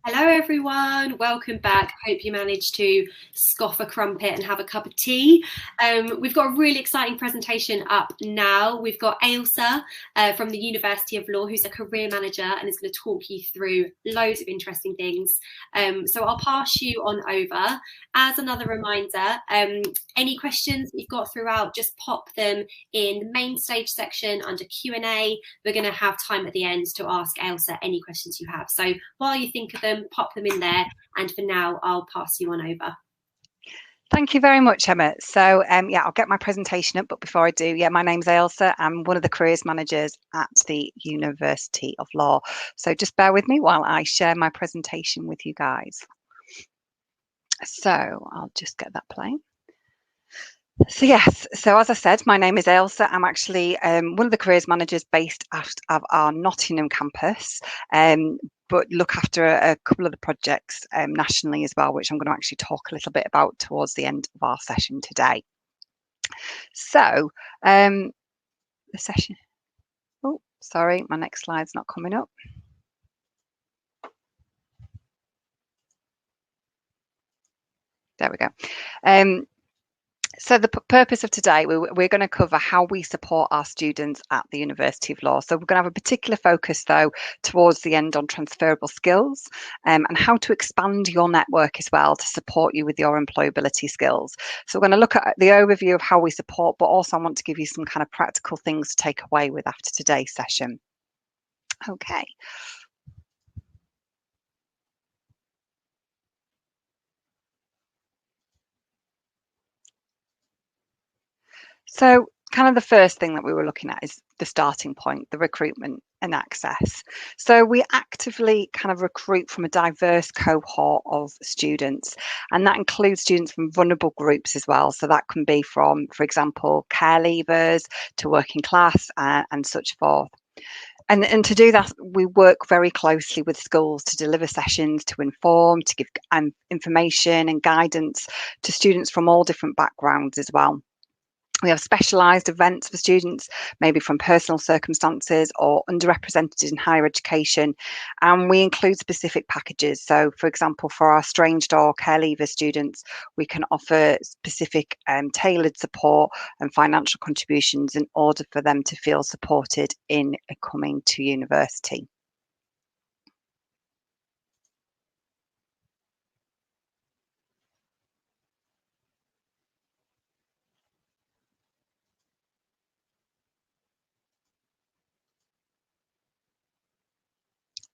Hello everyone, welcome back. Hope you managed to scoff a crumpet and have a cup of tea. We've got a really exciting presentation up now. We've got Ailsa from the University of Law, who's a career manager and is going to talk you through loads of interesting things. So I'll pass you on over. As another reminder, any questions you've got throughout, just pop them in the main stage section under Q&A. We're going to have time at the end to ask Ailsa any questions you have. So while you think of them, pop them in there, and for now I'll pass you on over. Thank you very much, Emma. So I'll get my presentation up, but before I do, my name's Ailsa. I'm one of the careers managers at the University of Law. So just bear with me while I share my presentation with you guys. So I'll just get that playing. So yes, so as I said, my name is Ailsa. I'm actually one of the careers managers based at our Nottingham campus, but look after a couple of the projects nationally as well, which I'm going to actually talk a little bit about towards the end of our session today. So the session, oh, sorry, my next slide's not coming up. There we go. So the purpose of today, we're going to cover how we support our students at the University of Law. So we're going to have a particular focus, though, towards the end on transferable skills and how to expand your network as well to support you with your employability skills. So we're going to look at the overview of how we support, but also I want to give you some kind of practical things to take away with after today's session. Okay. So kind of the first thing that we were looking at is the starting point, the recruitment and access. So we actively kind of recruit from a diverse cohort of students, and that includes students from vulnerable groups as well. So that can be from, for example, care leavers to working class and such forth. And to do that, we work very closely with schools to deliver sessions, to inform, to give information and guidance to students from all different backgrounds as well. We have specialised events for students, maybe from personal circumstances or underrepresented in higher education, and we include specific packages. So, for example, for our strange door care leaver students, we can offer specific tailored support and financial contributions in order for them to feel supported in coming to university.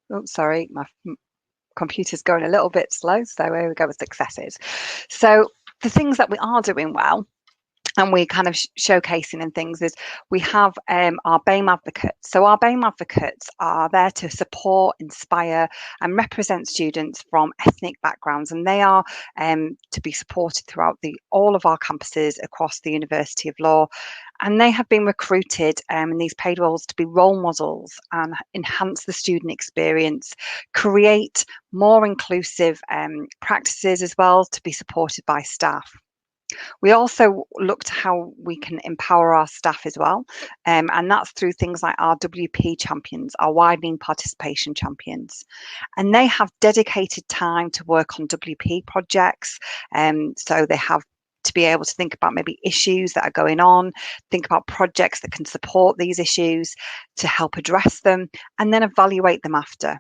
Oh, sorry, my computer's going a little bit slow. So here we go with successes. So the things that we are doing well and we kind of showcasing and things is we have our BAME advocates. So our BAME advocates are there to support, inspire and represent students from ethnic backgrounds, and they are to be supported throughout all of our campuses across the University of Law. And they have been recruited in these paid roles to be role models and enhance the student experience, create more inclusive practices as well to be supported by staff. We also looked how we can empower our staff as well, and that's through things like our WP champions, our widening participation champions, and they have dedicated time to work on WP projects, so they have to be able to think about maybe issues that are going on, think about projects that can support these issues to help address them, and then evaluate them after.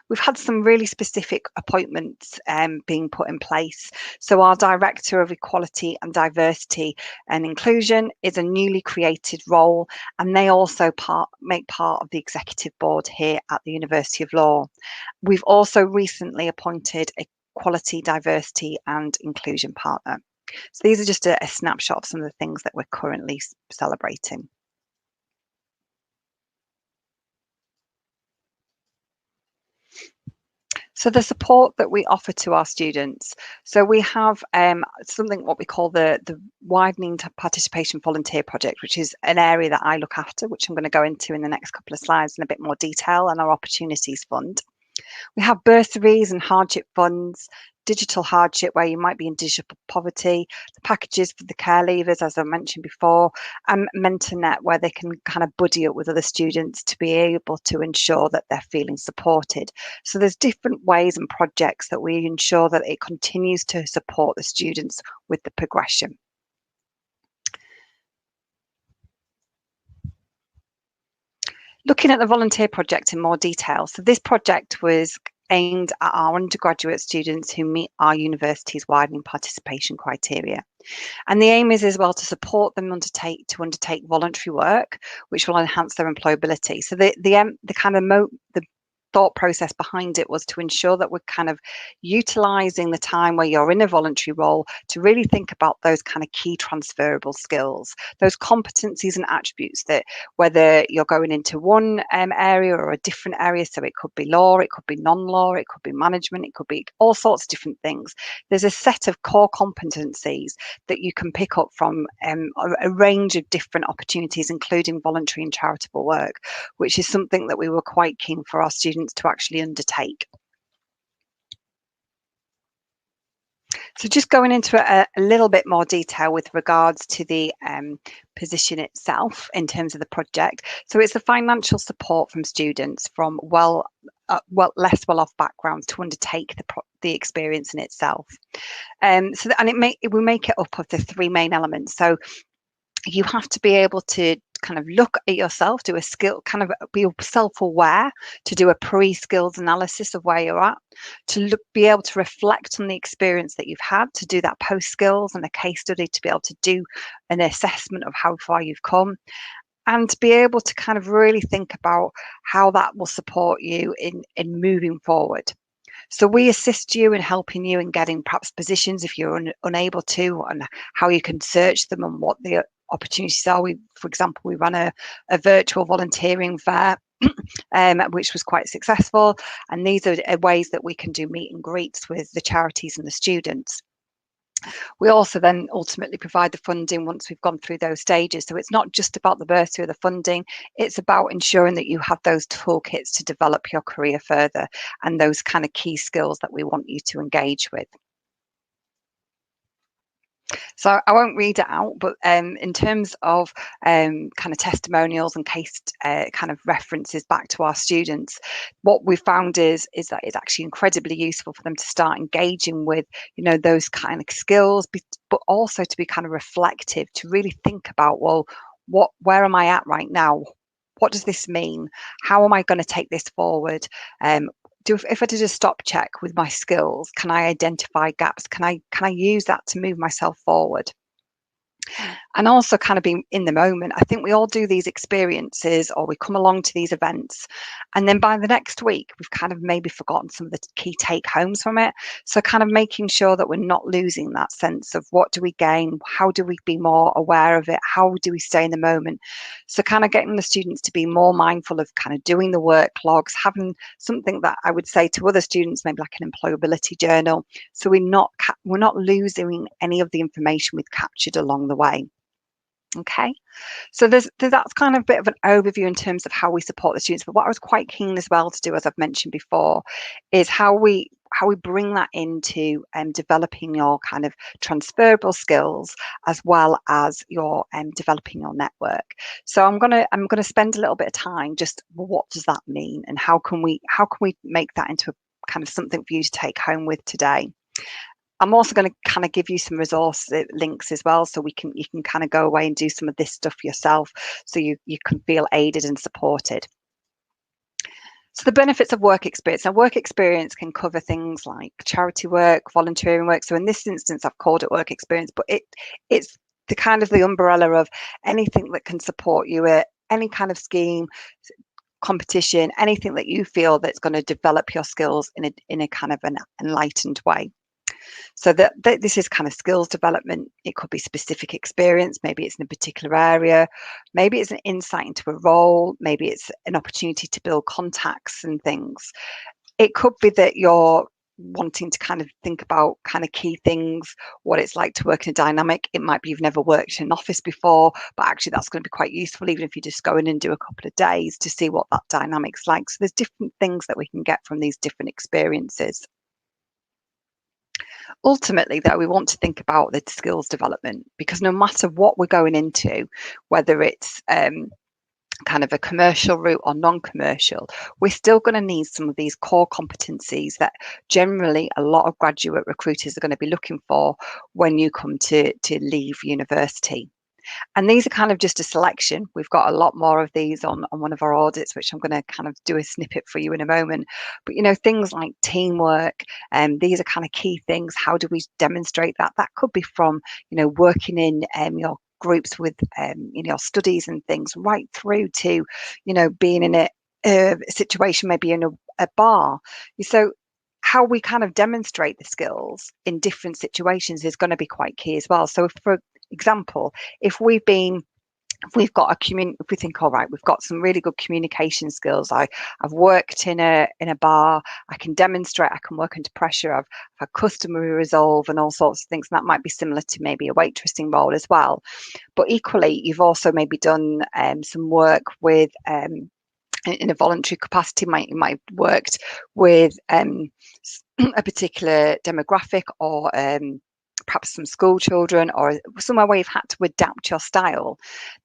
We've had some really specific appointments being put in place. So our Director of Equality and Diversity and Inclusion is a newly created role, and they also make part of the Executive Board here at the University of Law. We've also recently appointed a Equality, Diversity and Inclusion Partner. So these are just a snapshot of some of the things that we're currently celebrating. So the support that we offer to our students. So we have something what we call the Widening Participation Volunteer Project, which is an area that I look after, which I'm going to go into in the next couple of slides in a bit more detail, and our Opportunities Fund. We have bursaries and hardship funds, digital hardship, where you might be in digital poverty, the packages for the care leavers, as I mentioned before, and MentorNet, where they can kind of buddy up with other students to be able to ensure that they're feeling supported. So there's different ways and projects that we ensure that it continues to support the students with the progression. Looking at the volunteer project in more detail. So this project was aimed at our undergraduate students who meet our university's widening participation criteria. And the aim is as well to support them undertake voluntary work, which will enhance their employability. So the thought process behind it was to ensure that we're kind of utilizing the time where you're in a voluntary role to really think about those kind of key transferable skills, those competencies and attributes that whether you're going into one area or a different area, so it could be law, it could be non-law, it could be management, it could be all sorts of different things. There's a set of core competencies that you can pick up from a range of different opportunities, including voluntary and charitable work, which is something that we were quite keen for our students to actually undertake. So just going into a little bit more detail with regards to the position itself in terms of the project. So it's the financial support from students from less well-off backgrounds to undertake the experience in itself. We make it up of the three main elements. So you have to be able to kind of look at yourself, do a skill, kind of be self-aware, to do a pre-skills analysis of where you're at, to be able to reflect on the experience that you've had, to do that post-skills and a case study, to be able to do an assessment of how far you've come, and to be able to kind of really think about how that will support you in moving forward. So we assist you in helping you in getting perhaps positions if you're unable to, and how you can search them and what the opportunities are. For example, we ran a virtual volunteering fair, which was quite successful. And these are ways that we can do meet and greets with the charities and the students. We also then ultimately provide the funding once we've gone through those stages. So it's not just about the bursary or the funding, it's about ensuring that you have those toolkits to develop your career further and those kind of key skills that we want you to engage with. So I won't read it out, but in terms of kind of testimonials and case kind of references back to our students, what we found is that it's actually incredibly useful for them to start engaging with, those kind of skills, but also to be kind of reflective, to really think about, well, where am I at right now? What does this mean? How am I going to take this forward? If I did a stop check with my skills, can I identify gaps? Can I use that to move myself forward? And also kind of being in the moment. I think we all do these experiences, or we come along to these events, and then by the next week we've kind of maybe forgotten some of the key take homes from it. So kind of making sure that we're not losing that sense of what do we gain, how do we be more aware of it, how do we stay in the moment. So kind of getting the students to be more mindful of kind of doing the work logs, having something that I would say to other students, maybe like an employability journal, so we're not losing any of the information we've captured along the way. Okay, so that's kind of a bit of an overview in terms of how we support the students. But what I was quite keen as well to do, as I've mentioned before, is how we bring that into developing your kind of transferable skills, as well as your developing your network. So I'm gonna spend a little bit of time just, well, what does that mean, and how can we make that into a kind of something for you to take home with today. I'm also going to kind of give you some resource links as well, so you can kind of go away and do some of this stuff yourself, so you can feel aided and supported. So the benefits of work experience. Now, work experience can cover things like charity work, volunteering work. So in this instance, I've called it work experience, but it's the kind of the umbrella of anything that can support you at any kind of scheme, competition, anything that you feel that's going to develop your skills in a kind of an enlightened way. So that this is kind of skills development. It could be specific experience. Maybe it's in a particular area. Maybe it's an insight into a role. Maybe it's an opportunity to build contacts and things. It could be that you're wanting to kind of think about kind of key things, what it's like to work in a dynamic. It might be you've never worked in an office before, but actually that's going to be quite useful, even if you just go in and do a couple of days to see what that dynamic's like. So there's different things that we can get from these different experiences. Ultimately, though, we want to think about the skills development, because no matter what we're going into, whether it's kind of a commercial route or non-commercial, we're still going to need some of these core competencies that generally a lot of graduate recruiters are going to be looking for when you come to leave university. And these are kind of just a selection. We've got a lot more of these on one of our audits, which I'm going to kind of do a snippet for you in a moment. But, you know, things like teamwork, and these are kind of key things. How do we demonstrate that? That could be from, you know, working in your groups with, you know, studies and things, right through to, you know, being in a situation, maybe in a bar. So how we kind of demonstrate the skills in different situations is going to be quite key as well. So, for example, if we've got if we think, all right, we've got some really good communication skills. I've worked in a bar. I can demonstrate. I can work under pressure. I've had customer resolve and all sorts of things. And that might be similar to maybe a waitressing role as well. But equally, you've also maybe done some work with in a voluntary capacity. You might have worked with a particular demographic, or perhaps some school children, or somewhere where you've had to adapt your style.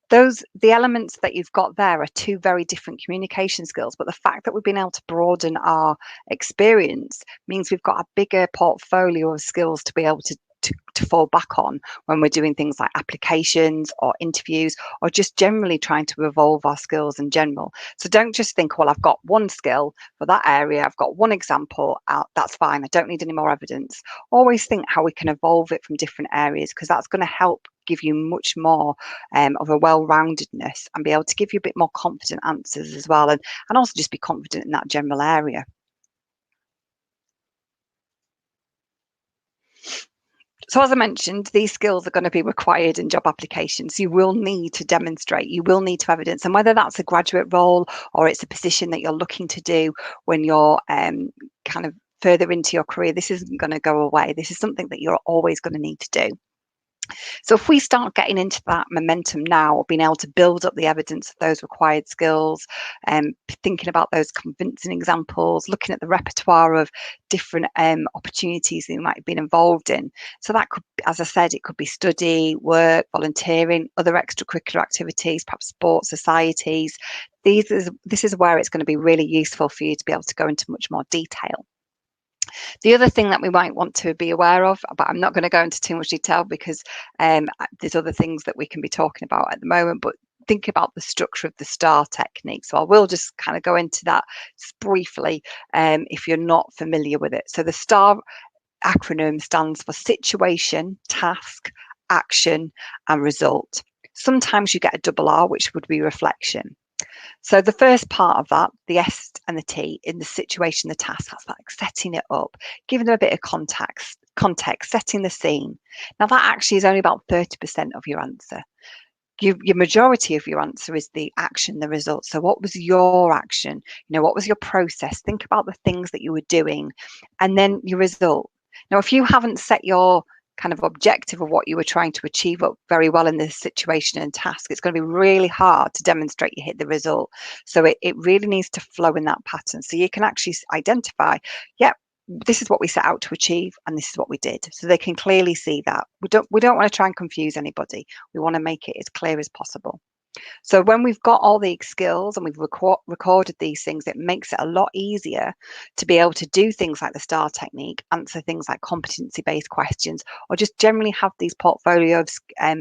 The elements that you've got there are two very different communication skills, but the fact that we've been able to broaden our experience means we've got a bigger portfolio of skills to be able to fall back on when we're doing things like applications or interviews, or just generally trying to evolve our skills in general. So don't just think, well, I've got one skill for that area, I've got one example out, that's fine, I don't need any more evidence. Always think how we can evolve it from different areas, because that's going to help give you much more of a well-roundedness, and be able to give you a bit more confident answers as well, and also just be confident in that general area. So as I mentioned, these skills are going to be required in job applications. You will need to demonstrate, you will need to evidence, and whether that's a graduate role or it's a position that you're looking to do when you're kind of further into your career, this isn't going to go away. This is something that you're always going to need to do. So if we start getting into that momentum now, being able to build up the evidence of those required skills, and thinking about those convincing examples, looking at the repertoire of different opportunities that you might have been involved in. So that could, as I said, it could be study, work, volunteering, other extracurricular activities, perhaps sports societies. This is where it's going to be really useful for you to be able to go into much more detail. The other thing that we might want to be aware of, but I'm not going to go into too much detail because there's other things that we can be talking about at the moment, but think about the structure of the STAR technique. So I will just kind of go into that briefly if you're not familiar with it. So the STAR acronym stands for situation, task, action, and result. Sometimes you get a double R, which would be reflection. So the first part of that, the S and the T, in the situation, the task, that's like setting it up, giving them a bit of context, setting the scene. Now that actually is only about 30% of your answer. Your majority of your answer is the action, the result. So what was your action? You know, what was your process? Think about the things that you were doing, and then your result. Now, if you haven't set your kind of objective of what you were trying to achieve up very well in this situation and task, it's going to be really hard to demonstrate you hit the result. So it really needs to flow in that pattern. So you can actually identify, yeah, this is what we set out to achieve and this is what we did. So they can clearly see that. We don't want to try and confuse anybody. We want to make it as clear as possible. So when we've got all the skills and we've recorded these things, it makes it a lot easier to be able to do things like the STAR technique, answer things like competency-based questions, or just generally have these portfolio of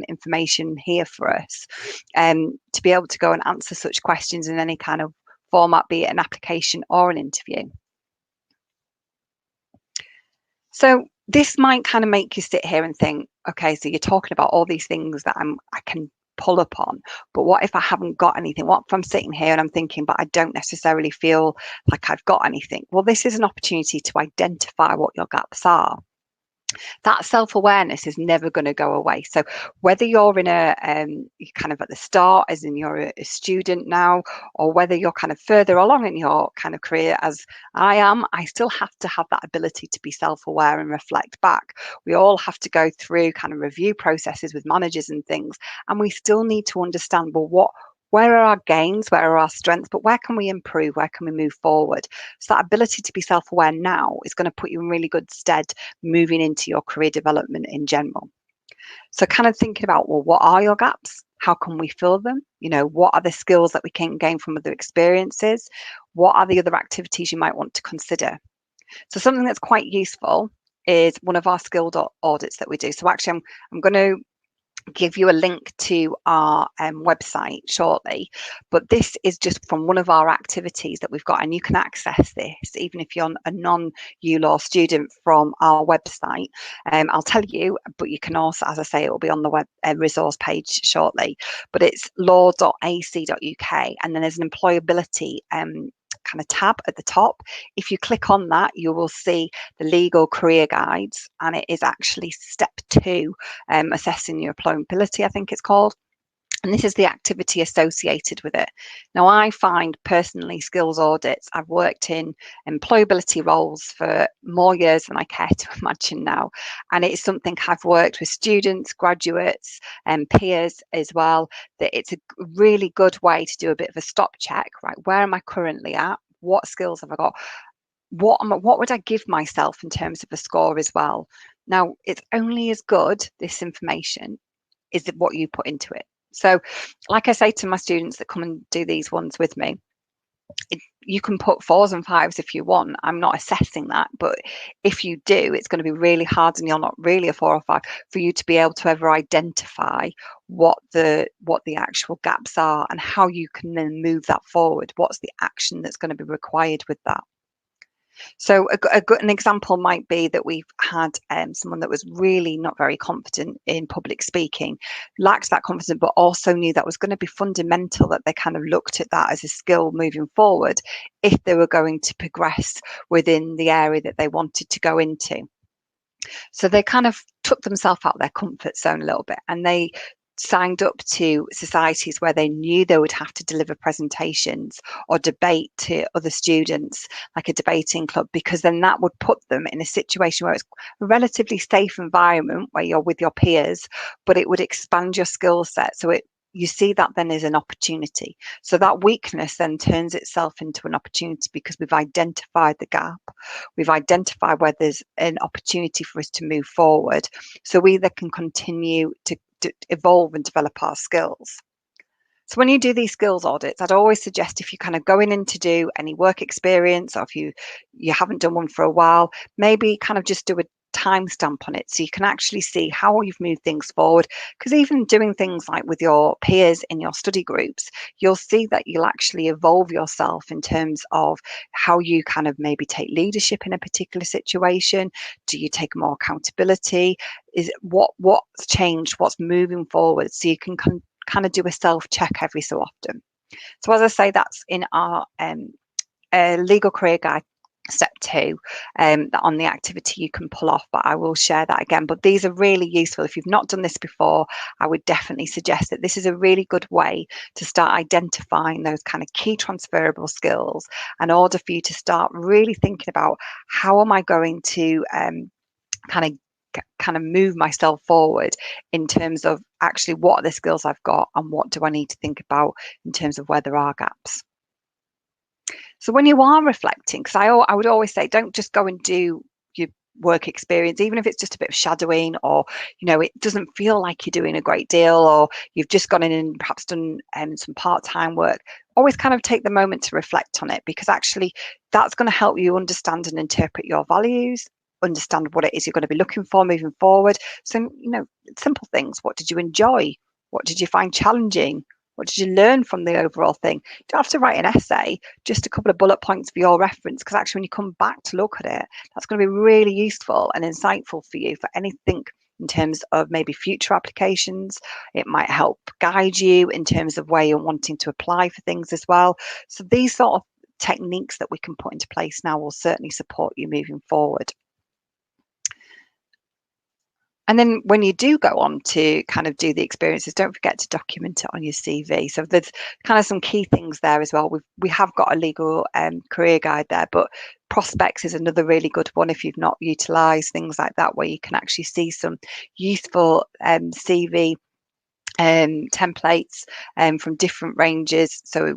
information here for us to be able to go and answer such questions in any kind of format, be it an application or an interview. So this might kind of make you sit here and think, okay, so you're talking about all these things that I can pull up on, but what if I haven't got anything? What if I'm sitting here and I'm thinking, but I don't necessarily feel like I've got anything? Well, this is an opportunity to identify what your gaps are. That self-awareness is never going to go away. So whether you're in a kind of at the start, as in you're a student now, or whether you're kind of further along in your kind of career as I am, I still have to have that ability to be self-aware and reflect back. We all have to go through kind of review processes with managers and things, and we still need to understand, well, where are our gains, where are our strengths, but where can we improve, where can we move forward? So that ability to be self-aware now is going to put you in really good stead moving into your career development in general. So kind of thinking about, well, what are your gaps? How can we fill them? What are the skills that we can gain from other experiences? What are the other activities you might want to consider? So something that's quite useful is one of our skilled audits that we do. So actually, I'm going to give you a link to our website shortly, but this is just from one of our activities that we've got, and you can access this even if you're a non-ULaw student from our website. I'll tell you, but you can also, as I say, it will be on the web resource page shortly, but it's law.ac.uk, and then there's an employability kind of tab at the top. If you click on that, you will see the legal career guides, and it is actually step 2, assessing your employability, I think it's called. And this is the activity associated with it. Now, I find personally skills audits, I've worked in employability roles for more years than I care to imagine now. And it's something I've worked with students, graduates, and peers as well, that it's a really good way to do a bit of a stop check, right? Where am I currently at? What skills have I got? What would I give myself in terms of a score as well? Now, it's only as good, this information, is what you put into it. So like I say to my students that come and do these ones with me, you can put 4s and 5s if you want. I'm not assessing that, but if you do, it's going to be really hard, and you're not really a 4 or 5, for you to be able to ever identify what the actual gaps are and how you can then move that forward. What's the action that's going to be required with that? So an example might be that we've had someone that was really not very confident in public speaking, lacked that confidence, but also knew that was going to be fundamental, that they kind of looked at that as a skill moving forward if they were going to progress within the area that they wanted to go into. So they kind of took themselves out of their comfort zone a little bit, and they signed up to societies where they knew they would have to deliver presentations or debate to other students, like a debating club, because then that would put them in a situation where it's a relatively safe environment where you're with your peers, but it would expand your skill set. So you see that then as an opportunity. So that weakness then turns itself into an opportunity, because we've identified the gap. We've identified where there's an opportunity for us to move forward. So we either can continue to evolve and develop our skills. So when you do these skills audits, I'd always suggest, if you're kind of going in to do any work experience, or if you haven't done one for a while, maybe kind of just do a timestamp on it, so you can actually see how you've moved things forward. Because even doing things like with your peers in your study groups, you'll see that you'll actually evolve yourself in terms of how you kind of maybe take leadership in a particular situation. Do you take more accountability? Is what's changed? What's moving forward? So you can kind of do a self-check every so often. So as I say, that's in our legal career guide, step 2, that on the activity you can pull off, but I will share that again. But these are really useful. If you've not done this before, I would definitely suggest that this is a really good way to start identifying those kind of key transferable skills, in order for you to start really thinking about, how am I going to kind of move myself forward in terms of actually what are the skills I've got, and what do I need to think about in terms of where there are gaps. So when you are reflecting, because I would always say, don't just go and do your work experience, even if it's just a bit of shadowing, or it doesn't feel like you're doing a great deal, or you've just gone in and perhaps done some part-time work. Always kind of take the moment to reflect on it, because actually that's going to help you understand and interpret your values, understand what it is you're going to be looking for moving forward. So simple things: what did you enjoy? What did you find challenging? What did you learn from the overall thing? You don't have to write an essay, just a couple of bullet points for your reference, because actually when you come back to look at it, that's going to be really useful and insightful for you for anything in terms of maybe future applications. It might help guide you in terms of where you're wanting to apply for things as well. So these sort of techniques that we can put into place now will certainly support you moving forward. And then when you do go on to kind of do the experiences, don't forget to document it on your CV. So there's kind of some key things there as well. We have got a legal career guide there, but prospects is another really good one if you've not utilised things like that, where you can actually see some useful CV templates from different ranges. So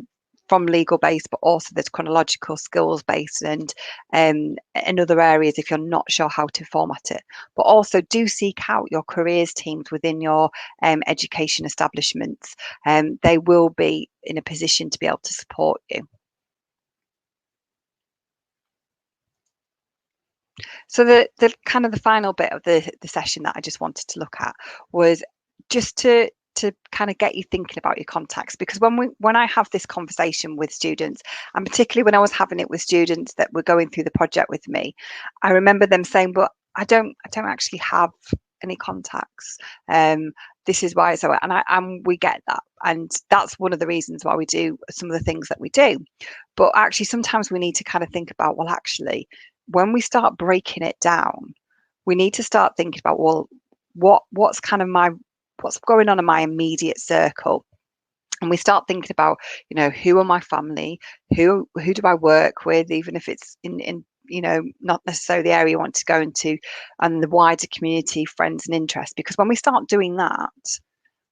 from legal based, but also there's chronological, skills based, and in other areas if you're not sure how to format it. But also do seek out your careers teams within your education establishments. They will be in a position to be able to support you. So the kind of the final bit of the session that I just wanted to look at was just to kind of get you thinking about your contacts, because when I have this conversation with students, and particularly when I was having it with students that were going through the project with me, I remember them saying, but I don't actually have any contacts. This is why. So and we get that, and that's one of the reasons why we do some of the things that we do. But actually sometimes we need to kind of think about, well, actually when we start breaking it down, we need to start thinking about, well, what's going on in my immediate circle. And we start thinking about, who are my family, who do I work with, even if it's in not necessarily the area you want to go into, and the wider community, friends and interests. Because when we start doing that,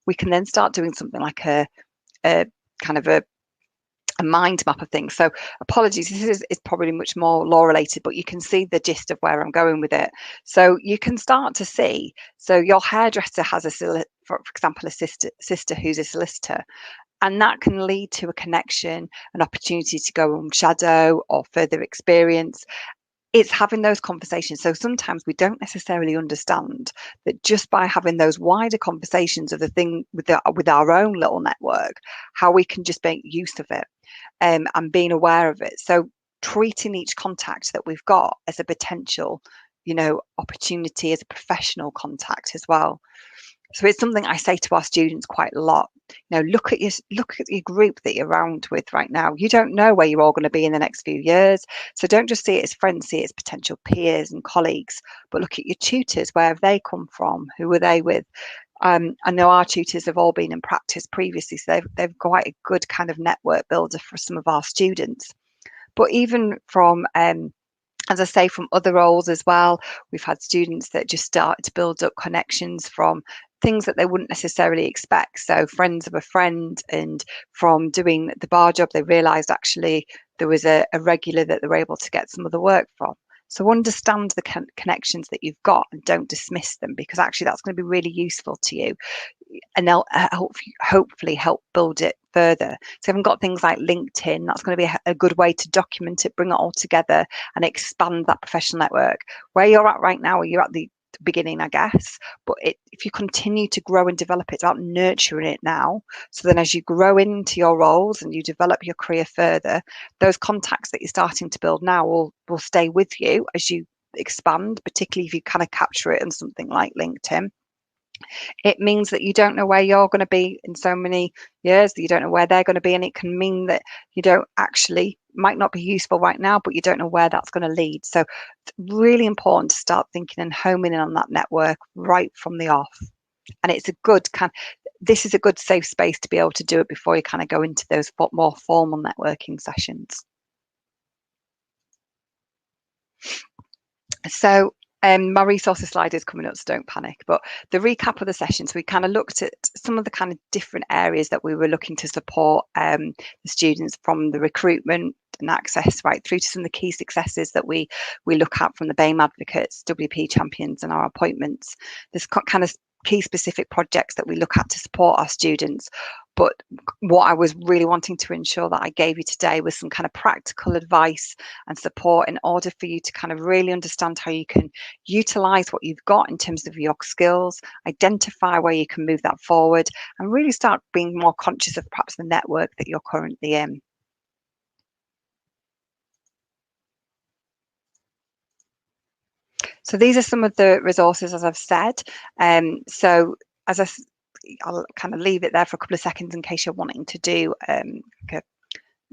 we can then start doing something like a kind of a mind map of things. So apologies, this is probably much more law related, but you can see the gist of where I'm going with it. So you can start to see, so your hairdresser has for example, a sister who's a solicitor, and that can lead to a connection, an opportunity to go on shadow or further experience. It's having those conversations. So sometimes we don't necessarily understand that just by having those wider conversations of the thing with our own little network, how we can just make use of it, and being aware of it. So treating each contact that we've got as a potential, opportunity, as a professional contact as well. So it's something I say to our students quite a lot. Look at your group that you're around with right now. You don't know where you're all going to be in the next few years. So don't just see it as friends, see it as potential peers and colleagues, but look at your tutors. Where have they come from? Who were they with? I know our tutors have all been in practice previously, so they've quite a good kind of network builder for some of our students. But even from as I say, from other roles as well, we've had students that just started to build up connections from things that they wouldn't necessarily expect. So friends of a friend, and from doing the bar job, they realised actually there was a regular that they were able to get some of the work from. So understand the connections that you've got and don't dismiss them, because actually that's going to be really useful to you, and they'll hopefully help build it further. So if I've got things like LinkedIn, that's going to be a good way to document it, bring it all together and expand that professional network. Where you're at right now, you're at the beginning, I guess, but if you continue to grow and develop it, it's about nurturing it now. So then as you grow into your roles and you develop your career further, those contacts that you're starting to build now will stay with you as you expand, particularly if you kind of capture it in something like LinkedIn. It means that you don't know where you're going to be in so many years, that you don't know where they're going to be, and it can mean that you don't actually, might not be useful right now, but you don't know where that's going to lead. So it's really important to start thinking and homing in on that network right from the off. And it's a good this is a good safe space to be able to do it before you kind of go into those more formal networking sessions. So my resources slide is coming up, so don't panic. But the recap of the sessions, we kind of looked at some of the kind of different areas that we were looking to support the students, from the recruitment and access right through to some of the key successes that we look at from the BAME advocates, WP champions and our appointments. There's kind of key specific projects that we look at to support our students. But what I was really wanting to ensure that I gave you today was some kind of practical advice and support in order for you to kind of really understand how you can utilize what you've got in terms of your skills, identify where you can move that forward, and really start being more conscious of perhaps the network that you're currently in. So these are some of the resources, as I've said. So I'll kind of leave it there for a couple of seconds in case you're wanting to do like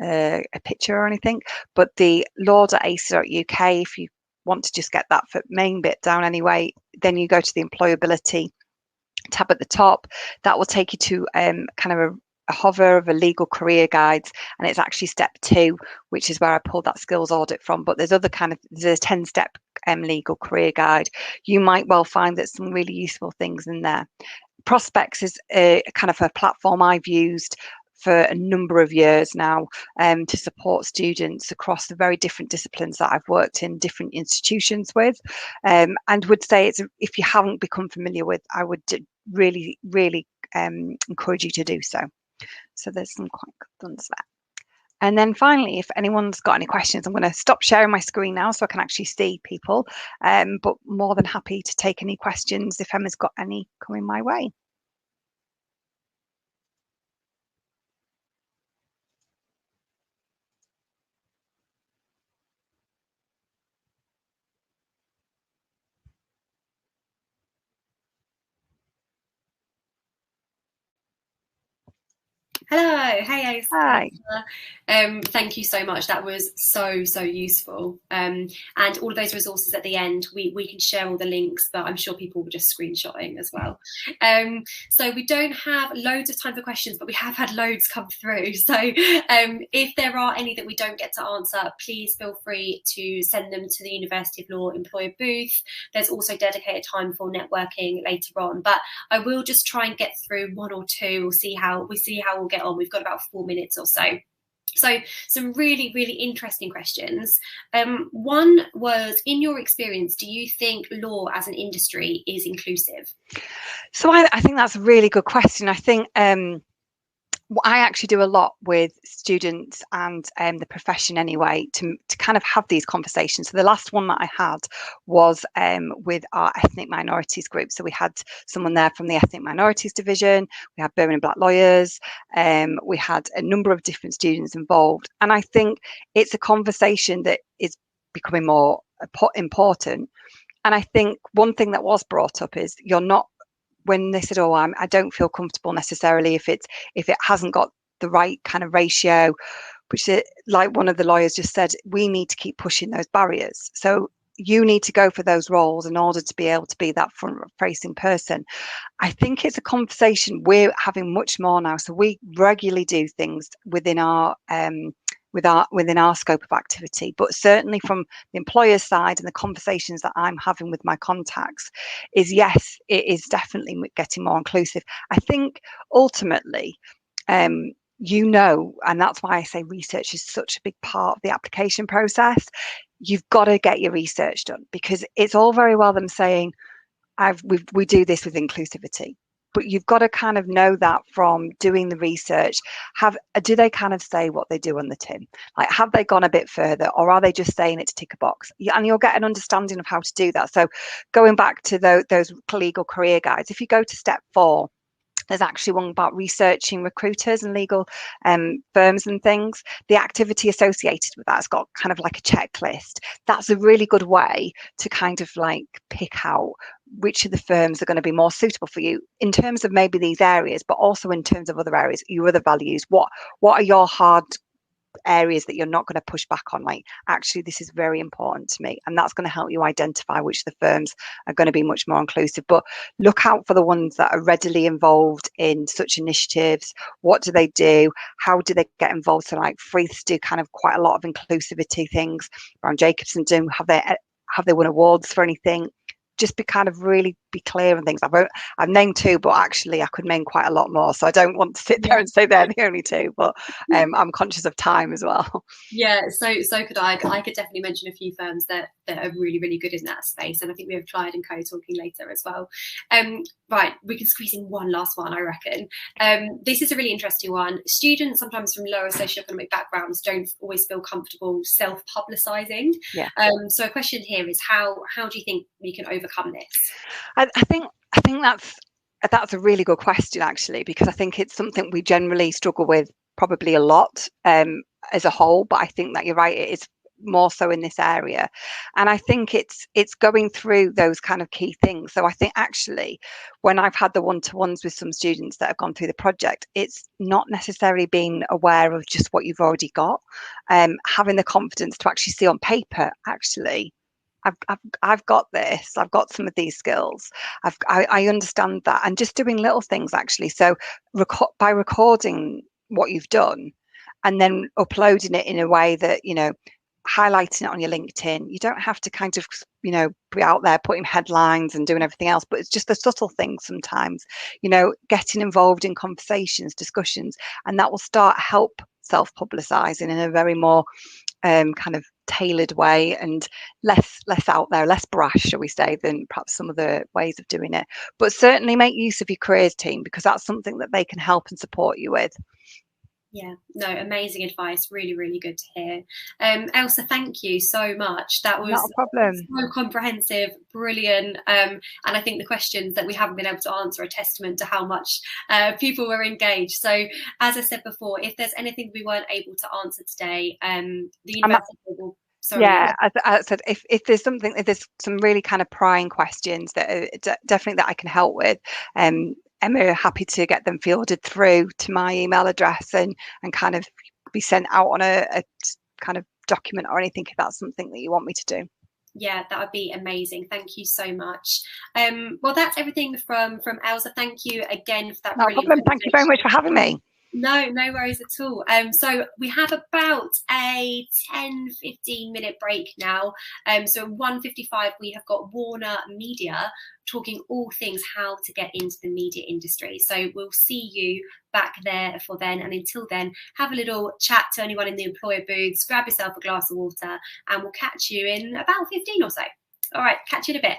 a picture or anything. But the law.acer.uk, if you want to just get that for main bit down anyway, then you go to the employability tab at the top. That will take you to kind of a hover of a legal career guides, and it's actually step 2, which is where I pulled that skills audit from. But there's a 10-step legal career guide. You might well find that some really useful things in there. Prospects is a kind of a platform I've used for a number of years now, to support students across the very different disciplines that I've worked in different institutions with, and would say if you haven't become familiar with, I would really encourage you to do so. So there's some quite good ones there. And then finally, if anyone's got any questions, I'm going to stop sharing my screen now so I can actually see people, but more than happy to take any questions if Emma's got any coming my way. Hello, hey, Hi. thank you so much. That was so useful. And all of those resources at the end, we can share all the links, but I'm sure people were just screenshotting as well. So we don't have loads of time for questions, but we have had loads come through. So if there are any that we don't get to answer, please feel free to send them to the University of Law employer booth. There's also dedicated time for networking later on, but I will just try and get through one or two. We'll see how we'll get on. We've got about 4 minutes or so. So some really interesting questions. One was, in your experience, do you think law as an industry is inclusive? So I think that's a really good question. I think I actually do a lot with students and the profession anyway to kind of have these conversations. So the last one that I had was with our ethnic minorities group. So we had someone there from the ethnic minorities division, we had Birmingham Black lawyers, we had a number of different students involved. And I think it's a conversation that is becoming more important. And I think one thing that was brought up is when they said, I don't feel comfortable necessarily if it hasn't got the right kind of ratio, which like one of the lawyers just said, we need to keep pushing those barriers. So you need to go for those roles in order to be able to be that front facing person. I think it's a conversation we're having much more now. So we regularly do things within our within our scope of activity, but certainly from the employer side and the conversations that I'm having with my contacts is, yes, it is definitely getting more inclusive. I think ultimately, and that's why I say research is such a big part of the application process. You've got to get your research done, because it's all very well them saying, we do this with inclusivity, but you've got to kind of know that from doing the research. Do they kind of say what they do on the tin? Like, have they gone a bit further, or are they just saying it to tick a box? And you'll get an understanding of how to do that. So going back to those legal career guides, if you go to step 4, there's actually one about researching recruiters and legal firms and things. The activity associated with that's got kind of like a checklist. That's a really good way to kind of like pick out which of the firms are going to be more suitable for you in terms of maybe these areas, but also in terms of other areas, your other values. What are your hard areas that you're not going to push back on? Like, actually, this is very important to me, and that's going to help you identify which of the firms are going to be much more inclusive. But look out for the ones that are readily involved in such initiatives. What do they do? How do they get involved? So like Freeths do kind of quite a lot of inclusivity things. Brown Jacobson do. Have they won awards for anything? Just be clear on things. I've named 2, but actually I could name quite a lot more. So I don't want to sit there and say they're the only 2, but I'm conscious of time as well. Yeah, so could I. I could definitely mention a few firms that are really good in that space, and I think we have Clyde and Co talking later as well. Right, we can squeeze in one last one, I reckon. This is a really interesting one. Students sometimes from lower socioeconomic backgrounds don't always feel comfortable self-publicising. Yeah. So a question here is, how do you think we can overcome this? I think that's a really good question, actually, because I think it's something we generally struggle with probably a lot as a whole. But I think that you're right; it is more so in this area, and I think it's going through those kind of key things. So I think actually, when I've had the one-to-ones with some students that have gone through the project, it's not necessarily being aware of just what you've already got, having the confidence to actually see on paper, actually, I've got this. I've got some of these skills. I understand that, and just doing little things actually. So by recording what you've done, and then uploading it in a way that highlighting it on your LinkedIn. You don't have to kind of, you know, be out there putting headlines and doing everything else, but it's just the subtle things sometimes, you know, getting involved in conversations, discussions, and that will start help self-publicising in a very more kind of tailored way, and less out there, less brash, shall we say, than perhaps some of the ways of doing it. But certainly make use of your careers team, because that's something that they can help and support you with. Yeah, no, amazing advice. Really, really good to hear. Elsa, thank you so much. That was Not a problem. so comprehensive, brilliant. And I think the questions that we haven't been able to answer are a testament to how much people were engaged. So, as I said before, if there's anything we weren't able to answer today, the university will. Sorry. Yeah, as I said, if there's something, if there's some really kind of prying questions that are definitely that I can help with, Emma, happy to get them fielded through to my email address and kind of be sent out on a kind of document or anything, if that's something that you want me to do. Yeah, that would be amazing. Thank you so much. Well, that's everything from Elsa. Thank you again for that. No problem. Thank you very much for having me. No worries at all. So we have about a 10-15 minute break now. So at 1:55 we have got Warner Media talking all things how to get into the media industry. So we'll see you back there for then. And until then, have a little chat to anyone in the employer booths, grab yourself a glass of water, and we'll catch you in about 15 or so. All right, catch you in a bit.